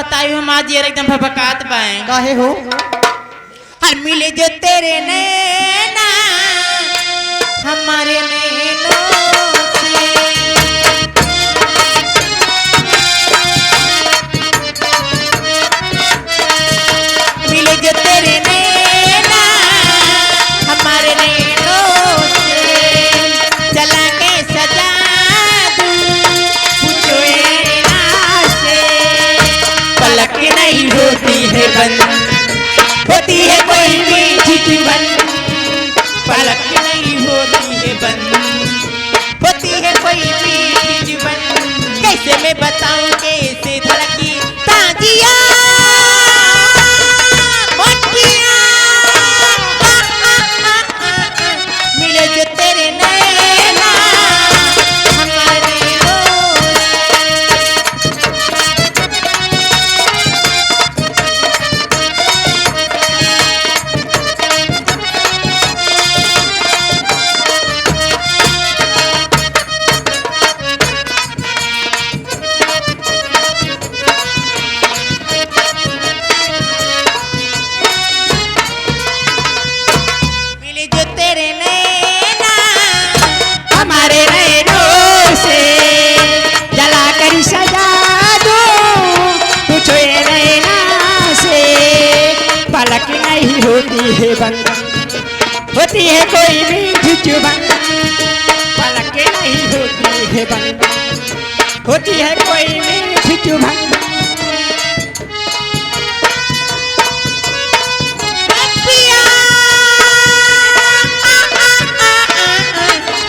बताई हम आज ये एकदम भभकात बाए काहे हो? हर मिले जो तेरे नैना हमारे नैनों से मिले जो तेरे नैना हमारे नैनों से जला के सजा दूं पूछो ऐना से पलक नहीं होती है बंद होती है कोई मीठी जीवन पलक नहीं होती है बंद होती है कोई मीठी जीवन कैसे मैं बताऊं कैसे धड़की ताजिया मोटिया मिले जो तेरे नैना हमारे है बंद होती है कोई मीठी जुबान पलक नहीं होती है बंद होती है कोई मीठी जुबान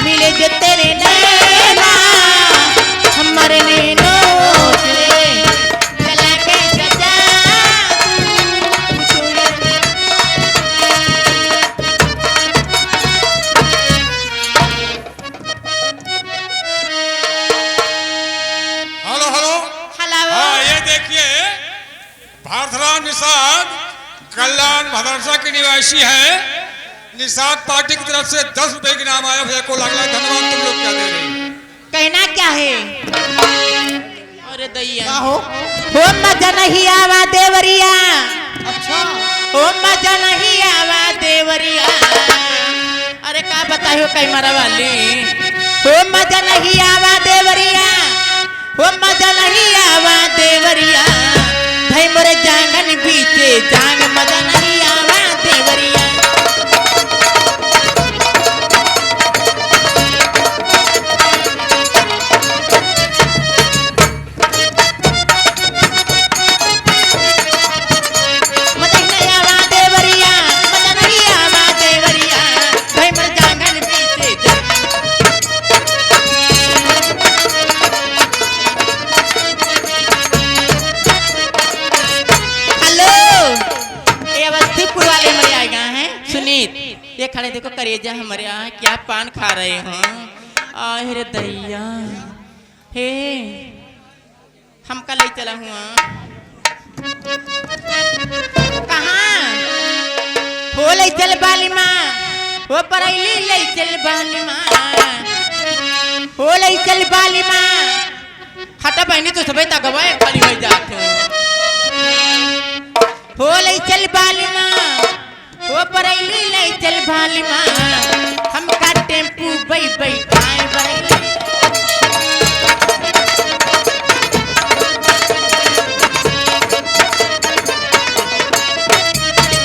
मिले जो तेरे नैना हमारे नैनों से जला के सजा निषाद कल्याण मदरसा की निवासी है। निषाद पार्टी की तरफ से 10 रुपए की नाम आया। भैया को लग रहा है धन्यवाद। तुम लोग क्या दे रहे हैं? कहना क्या है? अरे दैया हो मजा नहीं आवा देवरिया। अच्छा हो मजा नहीं आवा देवरिया। अरे का बताइयो कई मारा वाली हो मजा नहीं आवा देवरिया। हो मजा नहीं आवा देवरिया भाई मोरे जांगन पीछे जांग मजा नहीं आवा देवरिया। मजा नहीं आवा देवरिया मजा नहीं आवा देवरिया भाई मोरे जांगन पीछे जांग। ये खड़े देखो करेजा हमारे यहाँ क्या पान खा रहे हो। अरे दैया हे हमका ले चला हुआ कहाँ हो ले चल बाली माँ हो परैली ले चल बाली माँ हो ले चल बाली माँ हटा बहनी तो सब तगवा खाली हो जाते हो ले चल बाली माँ वो परैली ले चल भाली माँ हम का टेम्पू बैठाए बरैली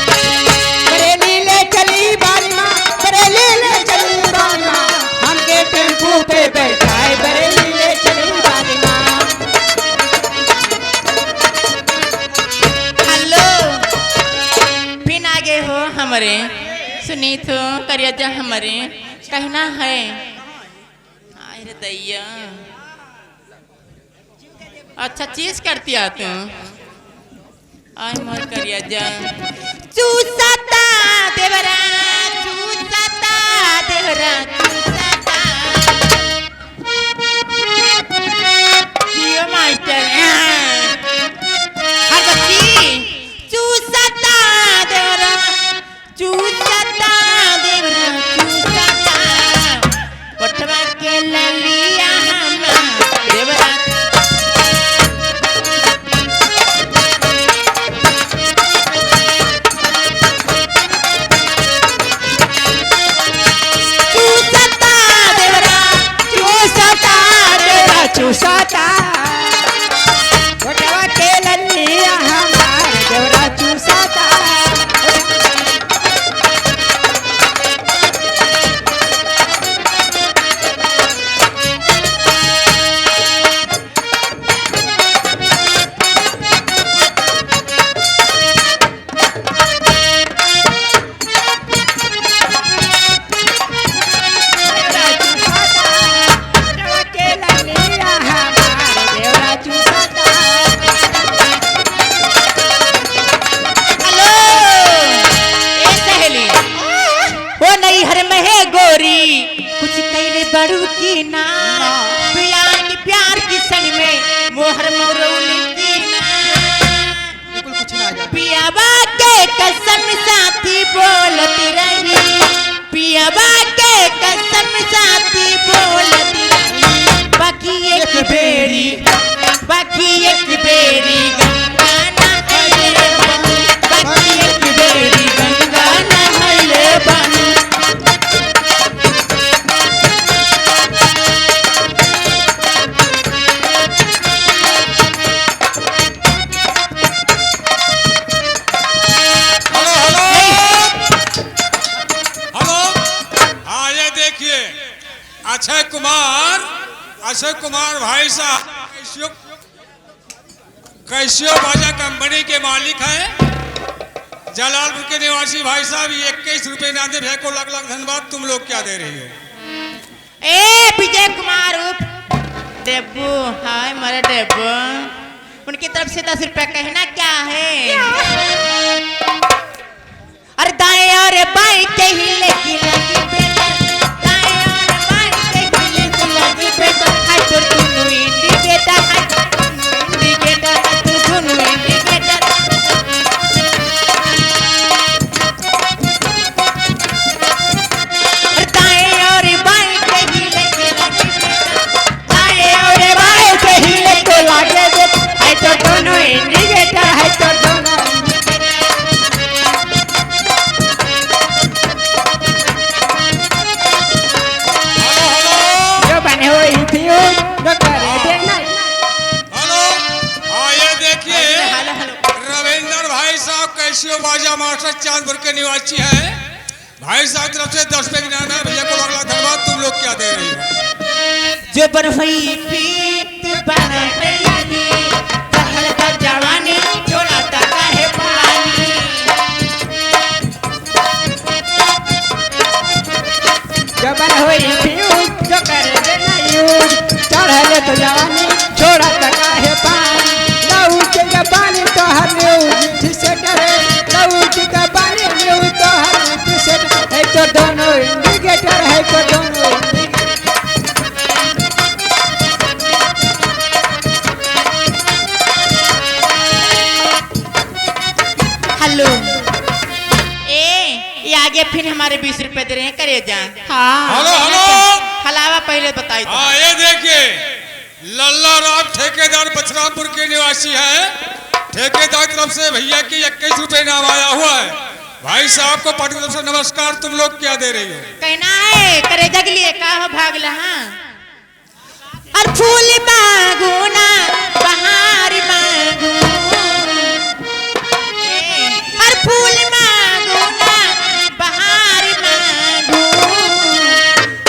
बरेली ले चली बाली माँ बरेली ले चली बाली माँ हम के टेम्पू पे बैठाए बरेली ले चली बाली माँ। हेलो फिर आगे हो हमारे सुनी तो करिया जा हमारे कहना है। अरे दैया अच्छा चीज करती आ तू आई मोर करिया जा चूसाता देवरा चूसाता देवरा चूसाता जियो मास्टर हर बच्ची चूसाता देवरा चूसाता देवरा चूसाता पटवा के ललिया हम देवरा चूसाता होठवा के ललिया हमार देवरा चूसाता हेलो ए सहेली वो नहीं हर महे गोरी कुछ तेरे बड़ू की ना प्यार की संग में मोहर मोरौली की ना बिल्कुल कुछ ना जा पियावा के कसम साथी बोलती रही पियावा के कसम साथी बोलती रही बाकी एक बेरी गंगा नहले बनी बाकी एक बेरी गंगा नहले बनी हेलो हेलो हेलो। हाँ ये देखिए अक्षय कुमार भाई साहब कैसियो बाजा कंपनी के मालिक हैं। जलालपुर के निवासी भाई साहब 21 रुपए ना दे को लाख लाख धन्यवाद। तुम लोग क्या दे रही हो? ए विजय कुमार उप डेब्बू हाय मेरे डेब्बू उनकी तरफ से 10 रुपए कहना क्या है अरे दाएं और बाएं के हिले की लगी बेटा दाएं और बाएं के हिले की लगी बेटा हाय तो दोनों इंडिकेटर हाय तो दोनों इंडिकेटर हाय तो दोनों इंडिकेटर दाएं और बाएं के हिले की लगी बेटा दाएं और बाएं के हिले को लागे दे हाय तो दोनों इंडिकेटर हाय तो दोनों हेलो हेलो जो बने हुई थी जो करे देना हेलो। हाँ ये देखिए हेलो हेलो रविंदर भाई साहब कैसियो बाजा मास्टर चांदपुर के निवासी है। भाई साहब तरफ से 10 रुपए की इनाम है। भैया को लाख लाख धन्यवाद। तुम लोग क्या दे रही हो? जो बरफई पीत बन रही कहल कर जवानी चोला टका है पानी जो बन हुई थी जो करे देना यूज चढ़ल तो जवानी छोड़ा तका है पानी लहू के पानी तो हर न्यूज से डरे लहू के पानी न्यूज तो हर न्यूज से है तो दोनों इंडिकेटर है तो दोनों हेलो ए ये आगे फिर हमारे 20 रुपए दे रहे हैं करे जान हेलो हेलो। हलावा पहले बताई तो हाँ ये देखिए लल्ला राम ठेकेदार बछरामपुर के निवासी है। ठेकेदार की तरफ से भैया की 21 रुपए इनाम आया हुआ है। भाई साहब को पार्टी की तरफ से नमस्कार। तुम लोग क्या दे रही हो? कहना है करे जग लिए का हो भागला हां और फूल मांगू ना बहार मांगू और फूल मांगू ना बहार मांगू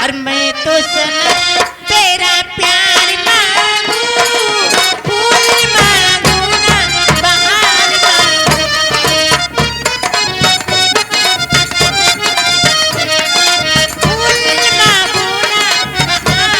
और मैं तो सनम तेरा प्यार मांगू फूल मांगू ना बहार मांगू फूल मांगू ना बहार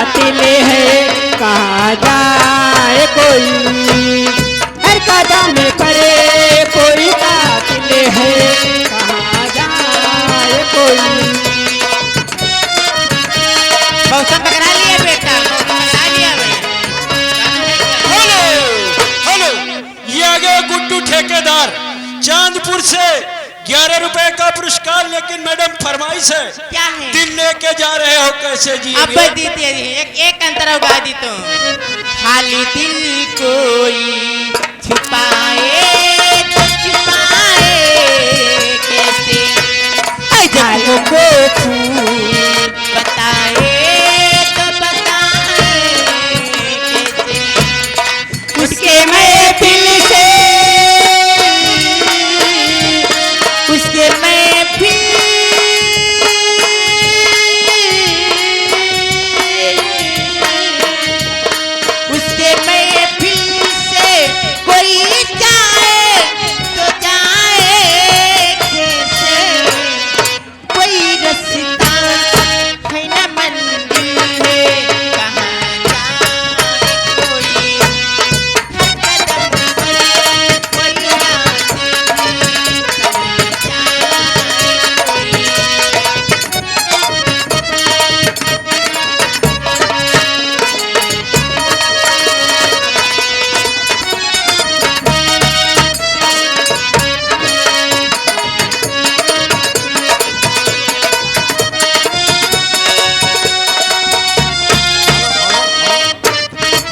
कातिल है कहाँ जाए कोई, हर कदम पड़े कोई कातिल है कहाँ जाए कोई। मौसम पकड़ा लिया बेटा, मौसम पकड़ा लिया भाई। हेलो हेलो, ये आ गए गुड्डू ठेकेदार चांदपुर से 11 रुपए का पुरस्कार। लेकिन मैडम फरमाइश है, क्या है? दिल लेके जा रहे हो कैसे जी? अब दी थी एक अंतर गा दी तो खाली दिल कोई छुपाए तो छुपाए कैसे, जानो को फूल बताए तो बताए कैसे, उसके महफिल से उसके महफिल उसके महफिल से कोई जाए तो जाए कैसे, कोई रास्ता है ना मंजिल है कहाँ जाए कोई, हर कदम पर कोई रास्ता कहाँ जाए कोई।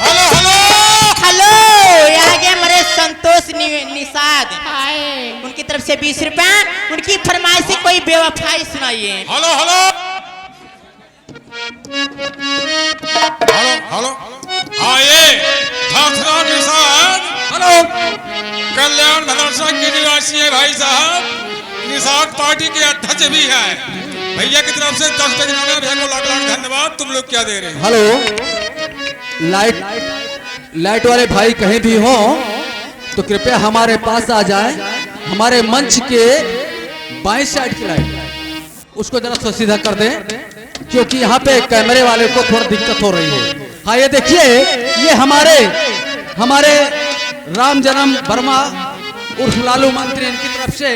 हेलो हेलो, हेलो, यहाँ के हमारे संतोष निषाद, उनकी तरफ से 20 रुपया। उनकी फरमाइश से कोई बेवफाई सुनाइए। हेलो हेलो हेलो हेलो, आइए भाखरा निषाद। हेलो, कल्याण मदरसा के निवासी है भाई साहब, निषाद पार्टी के अध्यक्ष भी हैं। भैया की तरफ से 10 रुपए भैया को लाख लाख धन्यवाद। तुम लोग क्या दे रहे हो? हेलो, लाइट वाले भाई कहीं भी हो तो कृपया हमारे पास आ जाएं। हमारे मंच के बाएं साइड की लाइट उसको जरा सा सीधा कर दें, क्योंकि यहाँ पे कैमरे वाले को थोड़ा दिक्कत हो रही है। हाँ, ये देखिए, ये हमारे राम जन्म वर्मा उर्फ लालू मंत्री, इनकी तरफ से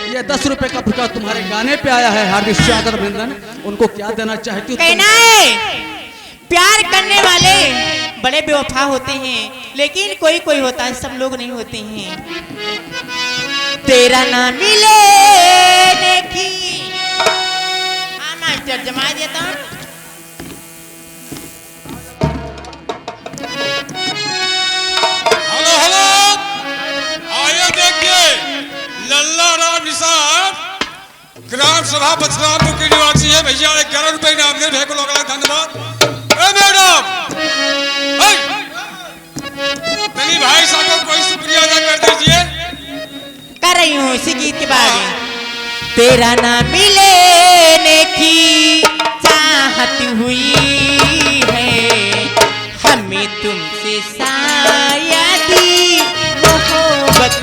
ये 10 रुपए का पुरस्कार तुम्हारे गाने पे आया है। हार्दिक स्वागत अभिनंदन। उनको क्या देना चाहती हो? कहना है, प्यार करने वाले बड़े बेवफा होते हैं, लेकिन कोई कोई होता है, सब लोग नहीं होते हैं। तेरा ना मिले की, हाँ मास्टर जमा देता हूँ। हेलो हेलो, आइए देखिए, लल्ला राम निषाद ग्राम सभा बछरामपुर के निवासी है। भैया 11 रुपए इनाम दे, भैया को लाख लाख धन्यवाद। ए मैडम, मेरी भाई साहब को कोई शुक्रिया अदा कर दीजिए। कर रही हूँ इसी गीत के बाद। तेरा ना मिलने की चाहत हुई है, हमें तुमसे शायद मोहब्बत